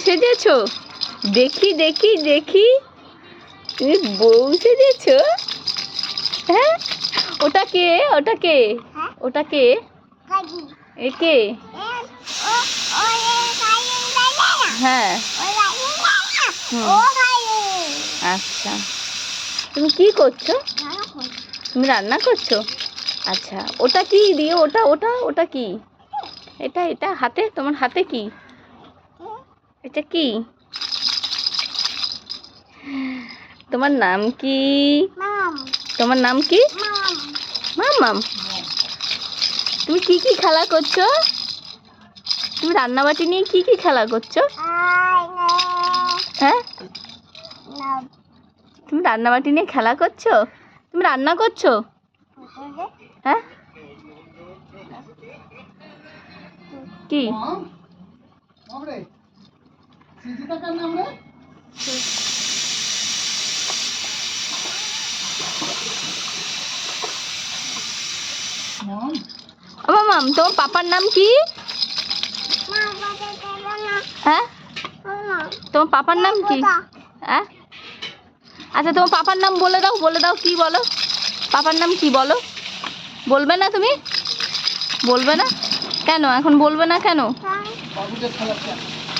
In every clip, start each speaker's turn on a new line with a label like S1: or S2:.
S1: সেজেছো? দেখি দেখি দেখি, তুমি বউ সেজেছো? হ্যাঁ, ওটা কে? ওটা কে? ওটা কে? এ কে? হ্যাঁ। আচ্ছা, তুমি কি করছো? তুমি রান্না করছো? আচ্ছা, ওটা কি দিয়ে? ওটা ওটা ওটা কি? এটা এটা হাতে, তোমার হাতে কি? এটা কি? তোমার নাম কি? তোমার নাম কি? মামাম। তুমি কি কি খেলা করছো? তুমি রান্নাবাটি নিয়ে কি কি খেলা করছো? হ্যাঁ, তুমি রান্নাবাটি নিয়ে খেলা করছো? তুমি রান্না করছো? হ্যাঁ, কি? মামাম, তোমার পাপার নাম কি? হ্যাঁ, তোমার পাপার নাম কি? হ্যাঁ, আচ্ছা, তোমার পাপার নাম বলে দাও, বলে দাও, কি বলো? পাপার নাম কি বলো? বলবে না তুমি? বলবে না কেন? এখন বলবে না কেন?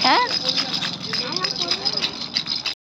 S1: হ্যাঁ,